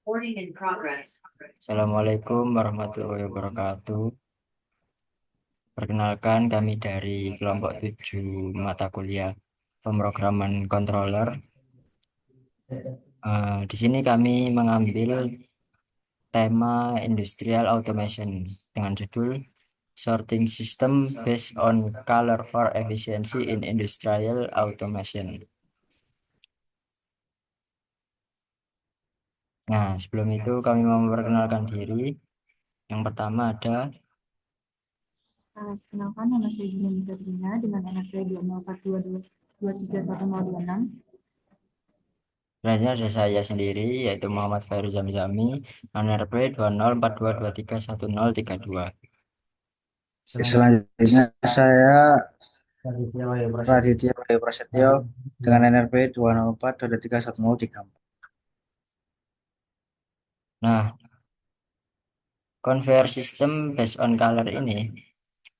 Recording in progress. Assalamualaikum warahmatullahi wabarakatuh. Perkenalkan kami dari kelompok 7 mata kuliah pemrograman controller. Di sini kami mengambil tema Industrial Automation dengan judul Sorting System Based on Color for Efficiency in Industrial Automation. Nah, sebelum itu kami mau memperkenalkan diri. Yang pertama ada Kenalkan nama saya Gina Mizatrina dengan NPW 20422231026. Selanjutnya ada saya sendiri, yaitu Muhammad Fairu Zamzami, NRP 2042231032. Selanjutnya saya Raditya Bayu Prasetyo dengan NRP 204-31034. Nah, conveyor system based on color ini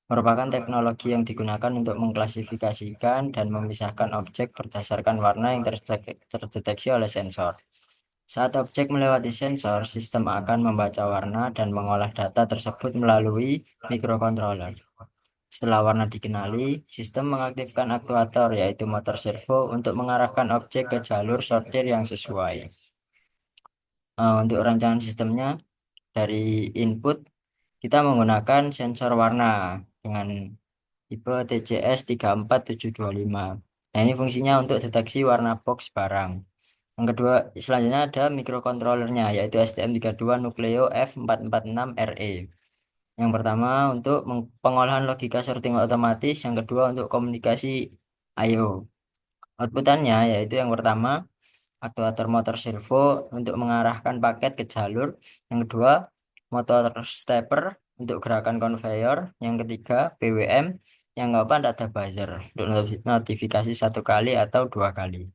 merupakan teknologi yang digunakan untuk mengklasifikasikan dan memisahkan objek berdasarkan warna yang terdeteksi oleh sensor. Saat objek melewati sensor, sistem akan membaca warna dan mengolah data tersebut melalui microcontroller. Setelah warna dikenali, sistem mengaktifkan aktuator yaitu motor servo untuk mengarahkan objek ke jalur sortir yang sesuai. Untuk rancangan sistemnya, dari input kita menggunakan sensor warna dengan tipe TCS 34725. Nah, ini fungsinya untuk deteksi warna box barang. Yang kedua, selanjutnya ada microcontrollernya yaitu STM32 Nucleo F446RE. Yang pertama untuk pengolahan logika sorting otomatis, yang kedua untuk komunikasi I/O. Outputannya yaitu yang pertama aktuator motor servo untuk mengarahkan paket ke jalur, yang kedua motor stepper untuk gerakan konveyor, yang ketiga BWM, yang keempat ada buzzer untuk notifikasi satu kali atau dua kali.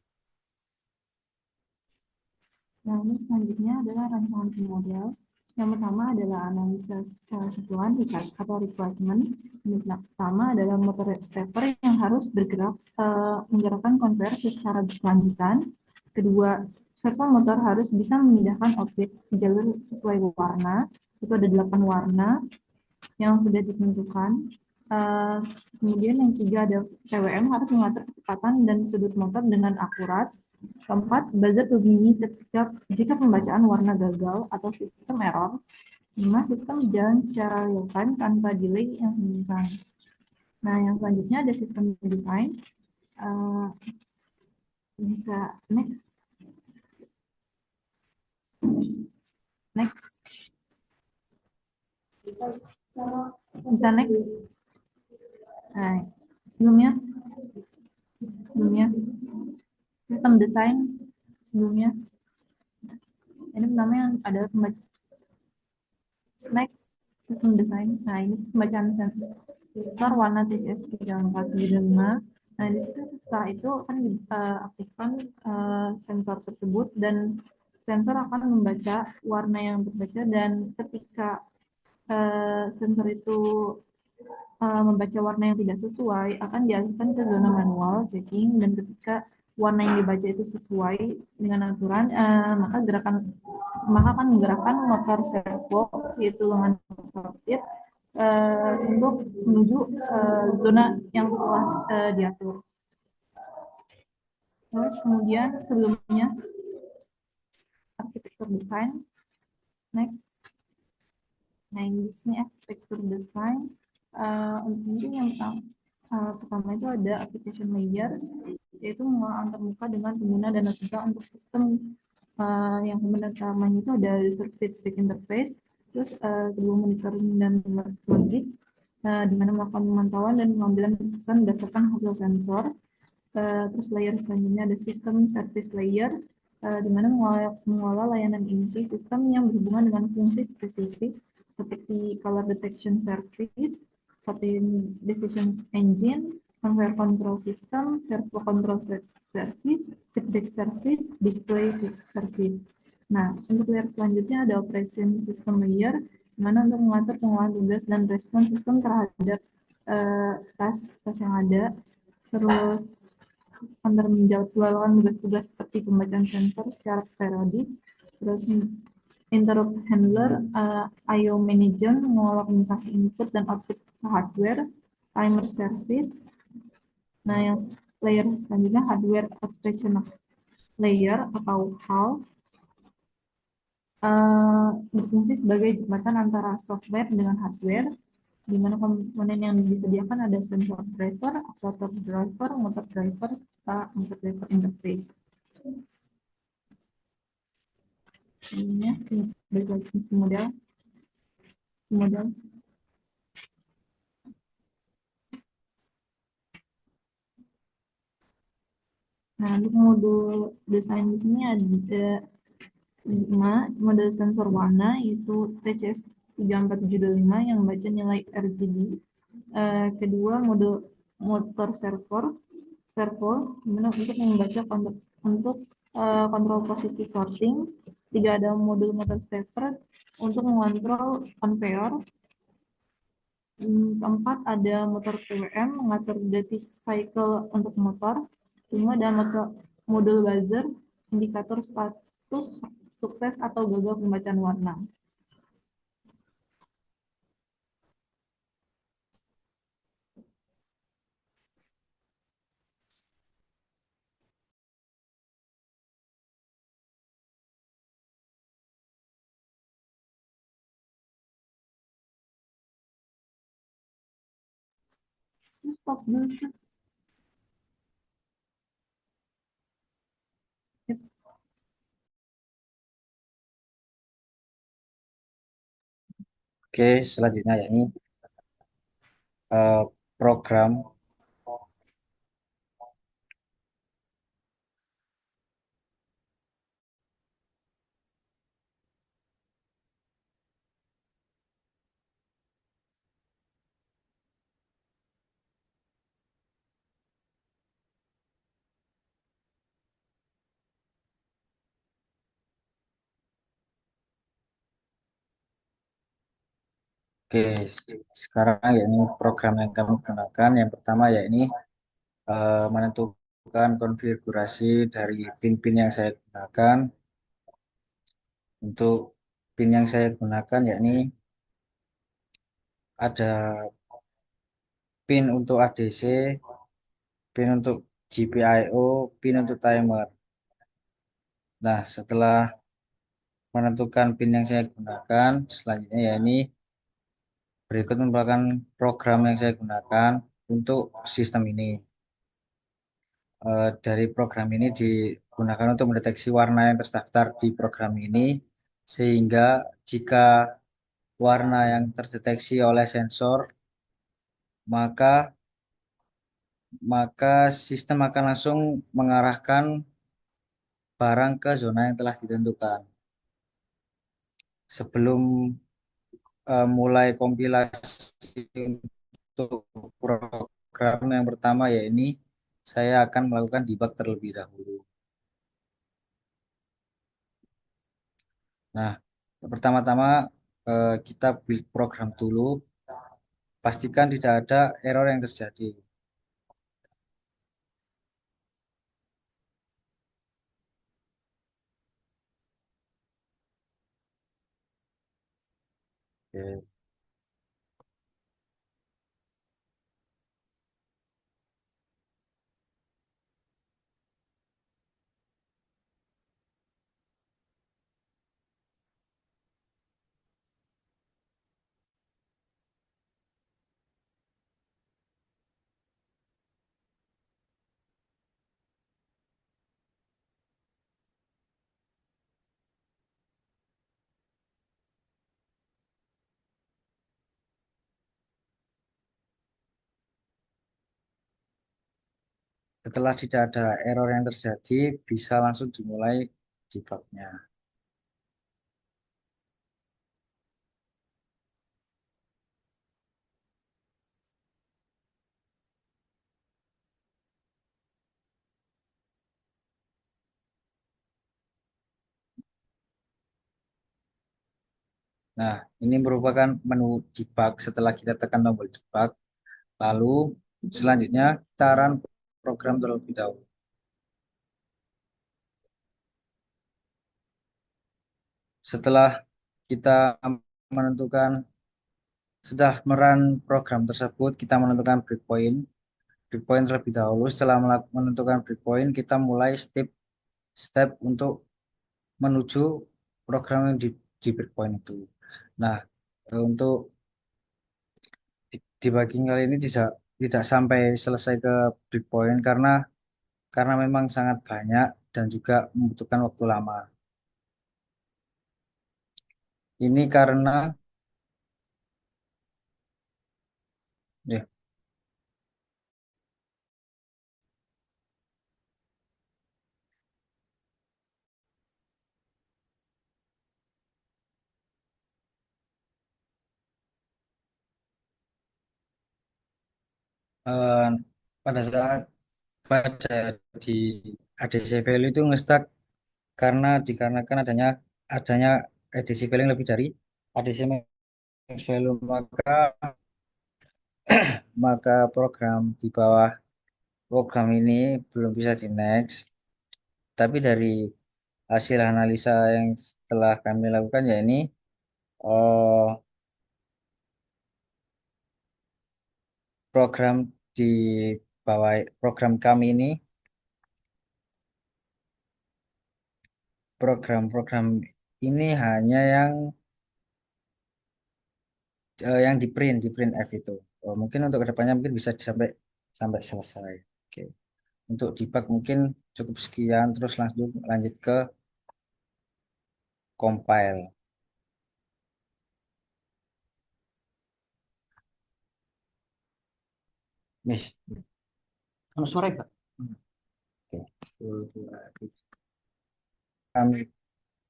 Nah, ini selanjutnya adalah rancangan model. Yang pertama adalah analisa kebutuhan atau requirement. Yang pertama adalah motor stepper yang harus bergerak menggerakkan konveyor secara berkelanjutan. Kedua, servo motor harus bisa memindahkan objek di jalur sesuai warna. Itu ada 8 warna yang sudah ditentukan. Kemudian yang ketiga ada PWM harus mengatur kecepatan dan sudut motor dengan akurat. Keempat, buzzer berbunyi jika pembacaan warna gagal atau sistem error. 5, sistem berjalan secara real time tanpa delay yang signifikan. Nah, yang selanjutnya ada sistem desain. Bisa next. Bisa next. Nah, sebelumnya sistem desain sebelumnya ini pertama yang adalah next sistem desain. Nah, ini pembacaan sensor warna TCS 3475. Nah, di situ setelah itu akan diaktifkan sensor tersebut dan sensor akan membaca warna yang terbaca, dan ketika sensor itu membaca warna yang tidak sesuai akan dialihkan ke zona manual checking, dan ketika warna yang dibaca itu sesuai dengan aturan, maka akan menggerakkan motor servo yaitu lengan sortir untuk menuju zona yang telah diatur. Terus kemudian sebelumnya arsitektur desain. Next. Nah, di sini arsitektur desain. Untuk yang pertama itu ada application layer, yaitu antarmuka dengan pengguna dan juga untuk sistem yang pertamanya itu ada user feedback interface, terus kedua monitoring dan logic, di mana melakukan pemantauan dan pengambilan keputusan berdasarkan hasil sensor. Terus layer selanjutnya ada sistem service layer, di mana mengelola layanan inti sistem yang berhubungan dengan fungsi spesifik seperti color detection service, sorting decision engine, conveyor control system, servo control service, feedback service, display service. Nah, untuk layer selanjutnya ada operation system layer, di mana untuk mengatur pengolahan tugas dan respon sistem terhadap tas yang ada. Terus menjalankan tugas-tugas seperti pembacaan sensor secara periodik. Terus Interrupt handler, I/O manager, mengolah komunikasi input dan output ke hardware, timer service. Nah, yang layer selanjutnya hardware abstraction layer atau HAL, berfungsi sebagai jembatan antara software dengan hardware, di mana komponen yang disediakan ada sensor driver, actuator driver, motor driver, serta motor driver interface. Ini balik lagi ke model. Nah, untuk modul desain di sini ada 5 model sensor warna, yaitu TCS 3475 yang membaca nilai RGB. Kedua, model motor servo dimana untuk membaca untuk kontrol posisi sorting. Tiga, ada modul motor stepper untuk mengontrol conveyor. Keempat, ada motor PWM mengatur duty cycle untuk motor. Lima, ada modul buzzer indikator status sukses atau gagal pembacaan warna. Stop dulu. Oke, selanjutnya yakni program Oke, sekarang yakni program yang kami gunakan yang pertama yakni menentukan konfigurasi dari pin-pin yang saya gunakan. Untuk pin yang saya gunakan yakni ada pin untuk ADC, pin untuk GPIO, pin untuk timer. Nah, setelah menentukan pin yang saya gunakan, selanjutnya yakni berikut merupakan program yang saya gunakan untuk sistem ini. Dari program ini digunakan untuk mendeteksi warna yang terdaftar di program ini, sehingga jika warna yang terdeteksi oleh sensor, maka sistem akan langsung mengarahkan barang ke zona yang telah ditentukan. Sebelum mulai kompilasi untuk program yang pertama ya ini, saya akan melakukan debug terlebih dahulu. Nah, pertama-tama kita build program dulu, pastikan tidak ada error yang terjadi. Oke. Setelah tidak ada error yang terjadi, bisa langsung dimulai debugnya. Nah, ini merupakan menu debug setelah kita tekan tombol debug. Lalu selanjutnya kita run program terlebih dahulu. Setelah kita menentukan, sudah merun program tersebut, kita menentukan breakpoint. Breakpoint terlebih dahulu. Setelah menentukan breakpoint, kita mulai step untuk menuju program yang di breakpoint itu. Nah, untuk debugging kali ini tidak sampai selesai ke breakpoint karena memang sangat banyak dan juga membutuhkan waktu lama. Ini karena ya, eh, pada saat pada di ADC value itu ngestak dikarenakan adanya ADC value yang lebih dari ADC max value, maka program di bawah program ini belum bisa di next. Tapi dari hasil analisa yang setelah kami lakukan, ya ini eh, program di bawah program kami ini, program-program ini hanya yang di print F itu. Mungkin untuk kedepannya mungkin bisa sampai sampai selesai. Oke. Untuk debug mungkin cukup sekian, terus langsung lanjut ke compile. Nih, kamu sore Pak? Oke. Kami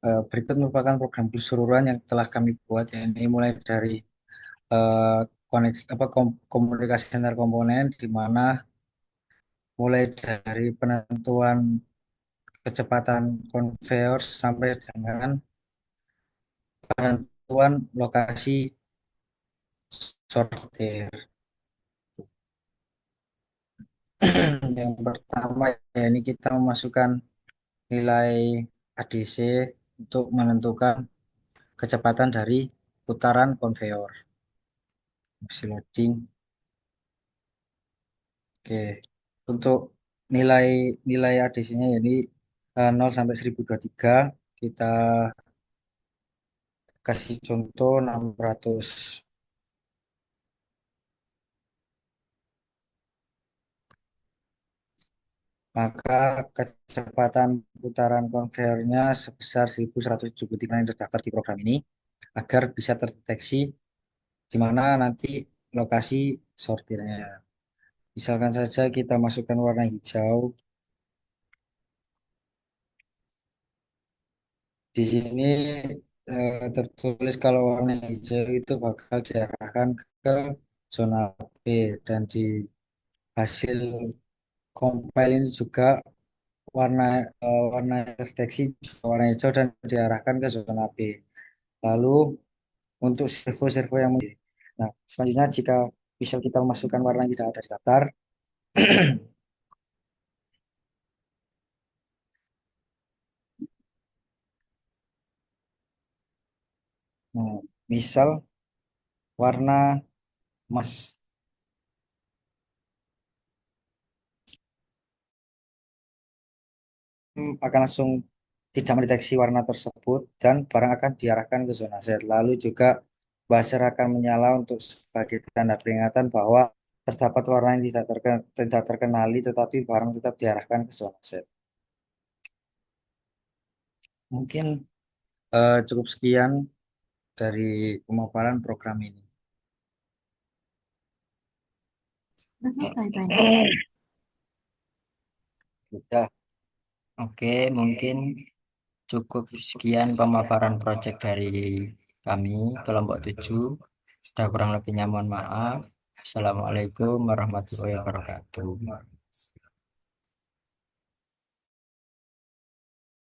berikut merupakan program keseluruhan yang telah kami buat, ya, ini mulai dari komunikasi antar komponen, di mana mulai dari penentuan kecepatan conveyor sampai dengan penentuan lokasi sortir. Yang pertama, ya ini kita memasukkan nilai ADC untuk menentukan kecepatan dari putaran konveyor. Masih loading. Oke. Untuk nilai nilai ADC-nya ini 0 sampai 1023, kita kasih contoh 600. Maka kecepatan putaran konveyornya sebesar 1173 yang terdaftar di program ini agar bisa terdeteksi di mana nanti lokasi sortirnya. Misalkan saja kita masukkan warna hijau. Di sini tertulis kalau warna hijau itu bakal diarahkan ke zona B, dan di hasil compile ini juga warna warna deteksi warna hijau dan diarahkan ke zona B. Lalu untuk servo-servo yang nah, selanjutnya jika misal kita memasukkan warna yang tidak ada di daftar, nah, misal warna emas, akan langsung tidak mendeteksi warna tersebut dan barang akan diarahkan ke zona Z. Lalu juga buzzer akan menyala untuk sebagai tanda peringatan bahwa terdapat warna yang tidak terkenali, tetapi barang tetap diarahkan ke zona Z. Mungkin cukup sekian dari pemaparan program ini. Udah selesai tanya. Sudah. Oke, mungkin cukup sekian pemaparan proyek dari kami, kelompok 7. Sudah kurang lebihnya mohon maaf. Assalamualaikum warahmatullahi wabarakatuh.